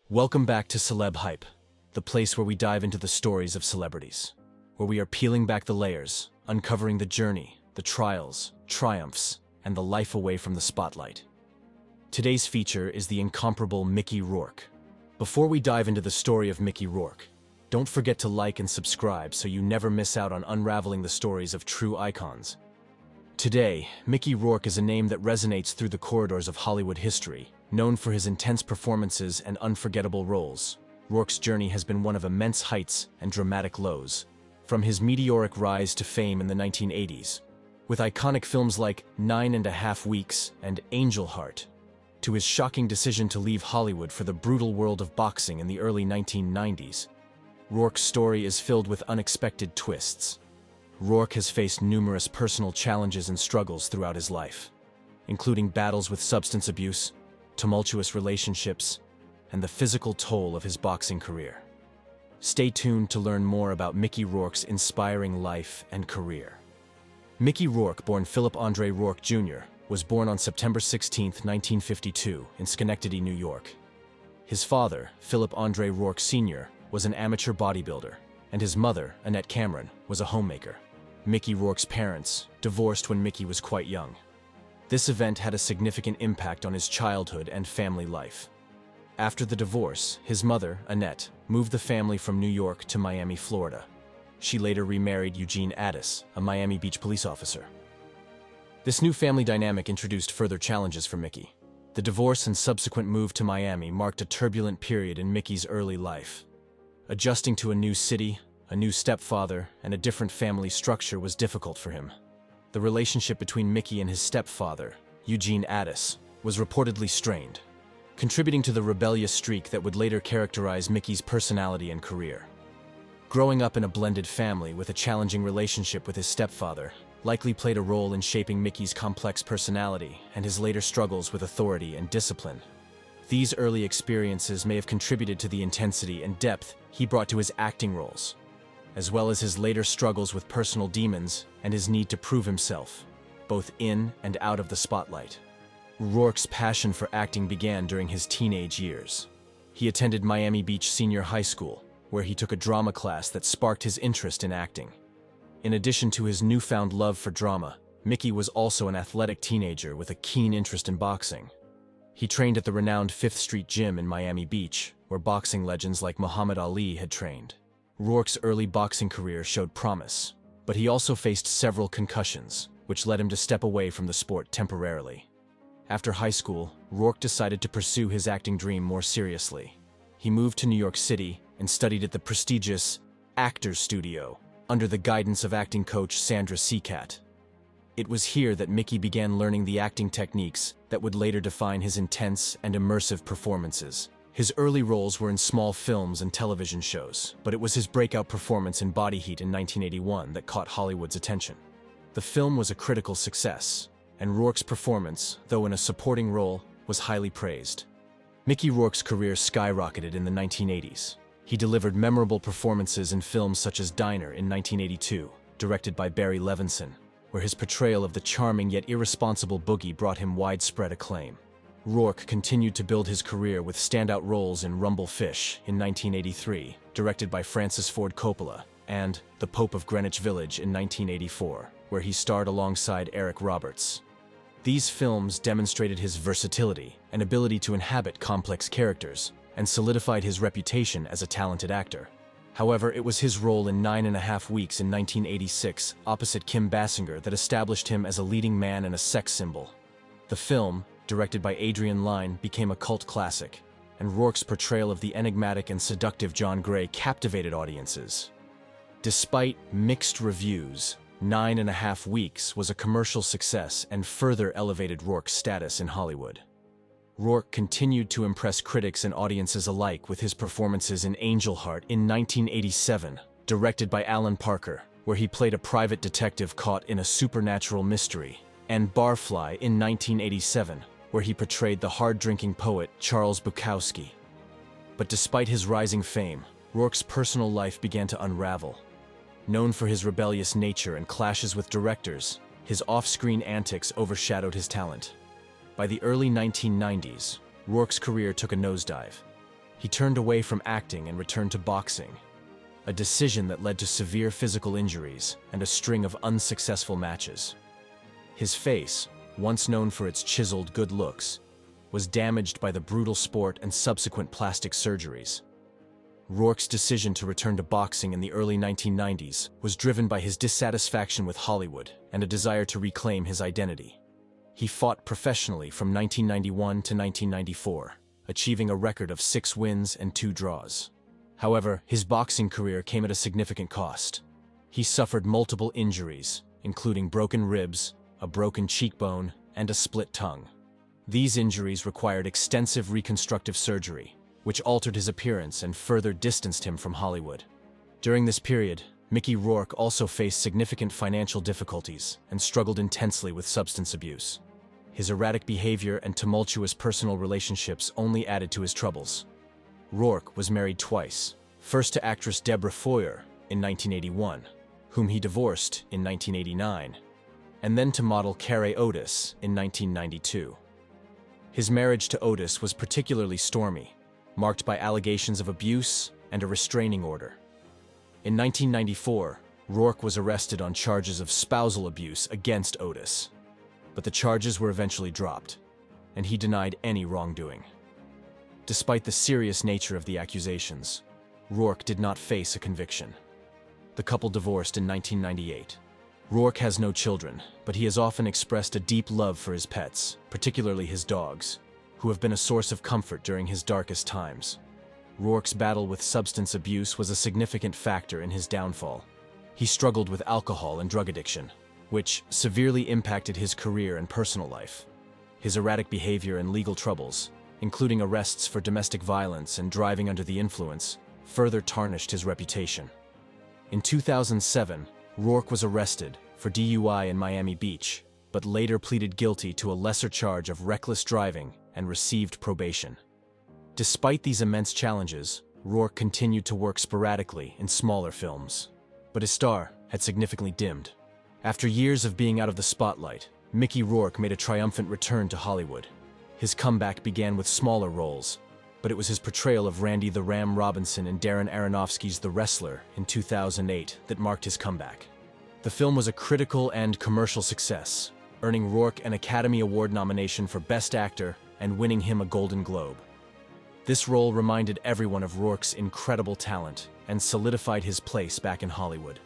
Welcome back to Celeb Hype, the place where we dive into the stories of celebrities, where we are peeling back the layers, uncovering the journey, the trials, triumphs, and the life away from the spotlight. Today's feature is the incomparable Mickey Rourke. Before we dive into the story of Mickey Rourke, don't forget to like and subscribe so you never miss out on unraveling the stories of true icons. Today, Mickey Rourke is a name that resonates through the corridors of Hollywood history. Known for his intense performances and unforgettable roles, Rourke's journey has been one of immense heights and dramatic lows. From his meteoric rise to fame in the 1980s, with iconic films like 9½ Weeks and Angel Heart, to his shocking decision to leave Hollywood for the brutal world of boxing in the early 1990s, Rourke's story is filled with unexpected twists. Rourke has faced numerous personal challenges and struggles throughout his life, including battles with substance abuse, tumultuous relationships, and the physical toll of his boxing career. Stay tuned to learn more about Mickey Rourke's inspiring life and career. Mickey Rourke, born Philip Andre Rourke Jr., was born on September 16, 1952, in Schenectady, New York. His father, Philip Andre Rourke Sr., was an amateur bodybuilder, and his mother, Annette Cameron, was a homemaker. Mickey Rourke's parents divorced when Mickey was quite young. This event had a significant impact on his childhood and family life. After the divorce, his mother, Annette, moved the family from New York to Miami, Florida. She later remarried Eugene Addis, a Miami Beach police officer. This new family dynamic introduced further challenges for Mickey. The divorce and subsequent move to Miami marked a turbulent period in Mickey's early life. Adjusting to a new city, a new stepfather, and a different family structure was difficult for him. The relationship between Mickey and his stepfather, Eugene Addis, was reportedly strained, contributing to the rebellious streak that would later characterize Mickey's personality and career. Growing up in a blended family with a challenging relationship with his stepfather likely played a role in shaping Mickey's complex personality and his later struggles with authority and discipline. These early experiences may have contributed to the intensity and depth he brought to his acting roles, as well as his later struggles with personal demons and his need to prove himself, both in and out of the spotlight. Rourke's passion for acting began during his teenage years. He attended Miami Beach Senior High School, where he took a drama class that sparked his interest in acting. In addition to his newfound love for drama, Mickey was also an athletic teenager with a keen interest in boxing. He trained at the renowned Fifth Street Gym in Miami Beach, where boxing legends like Muhammad Ali had trained. Rourke's early boxing career showed promise, but he also faced several concussions, which led him to step away from the sport temporarily. After high school, Rourke decided to pursue his acting dream more seriously. He moved to New York City and studied at the prestigious Actors Studio under the guidance of acting coach Sandra Seacat. It was here that Mickey began learning the acting techniques that would later define his intense and immersive performances. His early roles were in small films and television shows, but it was his breakout performance in Body Heat in 1981 that caught Hollywood's attention. The film was a critical success, and Rourke's performance, though in a supporting role, was highly praised. Mickey Rourke's career skyrocketed in the 1980s. He delivered memorable performances in films such as Diner in 1982, directed by Barry Levinson, where his portrayal of the charming yet irresponsible Boogie brought him widespread acclaim. Rourke continued to build his career with standout roles in Rumble Fish in 1983, directed by Francis Ford Coppola, and The Pope of Greenwich Village in 1984, where he starred alongside Eric Roberts. These films demonstrated his versatility and ability to inhabit complex characters, and solidified his reputation as a talented actor. However, it was his role in 9½ Weeks in 1986, opposite Kim Basinger, that established him as a leading man and a sex symbol. The film, directed by Adrian Lyne, became a cult classic, and Rourke's portrayal of the enigmatic and seductive John Gray captivated audiences. Despite mixed reviews, 9½ Weeks was a commercial success and further elevated Rourke's status in Hollywood. Rourke continued to impress critics and audiences alike with his performances in Angel Heart in 1987, directed by Alan Parker, where he played a private detective caught in a supernatural mystery, and Barfly in 1987, where he portrayed the hard-drinking poet Charles Bukowski. But despite his rising fame, Rourke's personal life began to unravel. Known for his rebellious nature and clashes with directors, his off-screen antics overshadowed his talent. By the early 1990s, Rourke's career took a nosedive. He turned away from acting and returned to boxing, a decision that led to severe physical injuries and a string of unsuccessful matches. His face, once known for its chiseled good looks, was damaged by the brutal sport and subsequent plastic surgeries. Rourke's decision to return to boxing in the early 1990s was driven by his dissatisfaction with Hollywood and a desire to reclaim his identity. He fought professionally from 1991 to 1994, achieving a record of 6 wins and 2 draws. However, his boxing career came at a significant cost. He suffered multiple injuries, including broken ribs, a broken cheekbone, and a split tongue. These injuries required extensive reconstructive surgery, which altered his appearance and further distanced him from Hollywood. During this period, Mickey Rourke also faced significant financial difficulties and struggled intensely with substance abuse. His erratic behavior and tumultuous personal relationships only added to his troubles. Rourke was married twice, first to actress Deborah Foyer in 1981, whom he divorced in 1989, and then to model Carey Otis in 1992. His marriage to Otis was particularly stormy, marked by allegations of abuse and a restraining order. In 1994, Rourke was arrested on charges of spousal abuse against Otis, but the charges were eventually dropped, and he denied any wrongdoing. Despite the serious nature of the accusations, Rourke did not face a conviction. The couple divorced in 1998. Rourke has no children, but he has often expressed a deep love for his pets, particularly his dogs, who have been a source of comfort during his darkest times. Rourke's battle with substance abuse was a significant factor in his downfall. He struggled with alcohol and drug addiction, which severely impacted his career and personal life. His erratic behavior and legal troubles, including arrests for domestic violence and driving under the influence, further tarnished his reputation. In 2007, Rourke was arrested for DUI in Miami Beach, but later pleaded guilty to a lesser charge of reckless driving and received probation. Despite these immense challenges, Rourke continued to work sporadically in smaller films, but his star had significantly dimmed. After years of being out of the spotlight, Mickey Rourke made a triumphant return to Hollywood. His comeback began with smaller roles, but it was his portrayal of Randy the Ram Robinson in Darren Aronofsky's The Wrestler in 2008 that marked his comeback. The film was a critical and commercial success, earning Rourke an Academy Award nomination for Best Actor and winning him a Golden Globe. This role reminded everyone of Rourke's incredible talent and solidified his place back in Hollywood.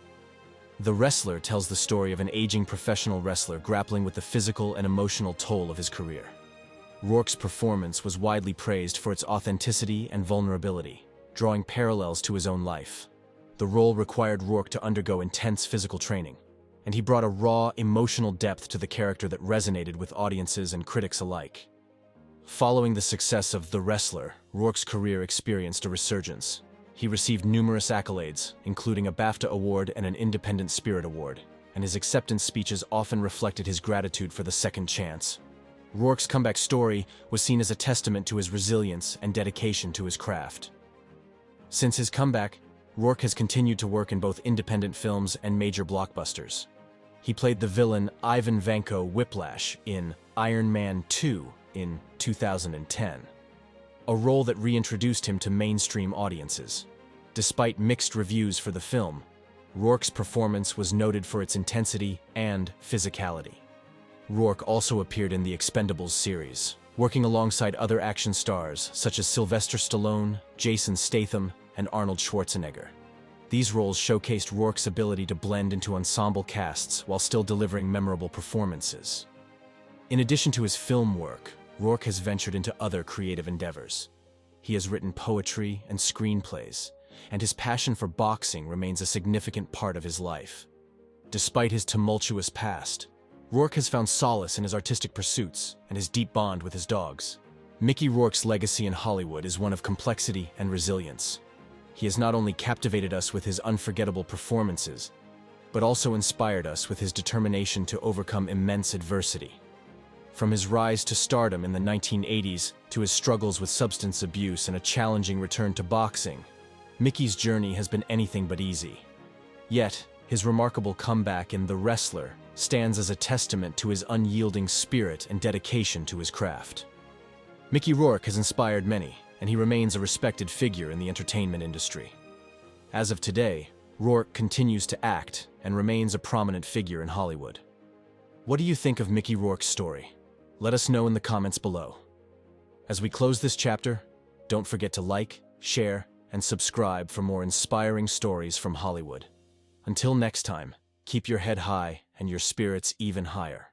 The Wrestler tells the story of an aging professional wrestler grappling with the physical and emotional toll of his career. Rourke's performance was widely praised for its authenticity and vulnerability, drawing parallels to his own life. The role required Rourke to undergo intense physical training, and he brought a raw, emotional depth to the character that resonated with audiences and critics alike. Following the success of The Wrestler, Rourke's career experienced a resurgence. He received numerous accolades, including a BAFTA Award and an Independent Spirit Award, and his acceptance speeches often reflected his gratitude for the second chance. Rourke's comeback story was seen as a testament to his resilience and dedication to his craft. Since his comeback, Rourke has continued to work in both independent films and major blockbusters. He played the villain Ivan Vanko Whiplash in Iron Man 2 in 2010, a role that reintroduced him to mainstream audiences. Despite mixed reviews for the film, Rourke's performance was noted for its intensity and physicality. Rourke also appeared in the Expendables series, working alongside other action stars such as Sylvester Stallone, Jason Statham, and Arnold Schwarzenegger. These roles showcased Rourke's ability to blend into ensemble casts while still delivering memorable performances. In addition to his film work, Rourke has ventured into other creative endeavors. He has written poetry and screenplays, and his passion for boxing remains a significant part of his life. Despite his tumultuous past, Rourke has found solace in his artistic pursuits and his deep bond with his dogs. Mickey Rourke's legacy in Hollywood is one of complexity and resilience. He has not only captivated us with his unforgettable performances, but also inspired us with his determination to overcome immense adversity. From his rise to stardom in the 1980s to his struggles with substance abuse and a challenging return to boxing, Mickey's journey has been anything but easy. Yet, his remarkable comeback in The Wrestler stands as a testament to his unyielding spirit and dedication to his craft. Mickey Rourke has inspired many, and he remains a respected figure in the entertainment industry. As of today, Rourke continues to act and remains a prominent figure in Hollywood. What do you think of Mickey Rourke's story? Let us know in the comments below. As we close this chapter, don't forget to like, share, and subscribe for more inspiring stories from Hollywood. Until next time, keep your head high and your spirits even higher.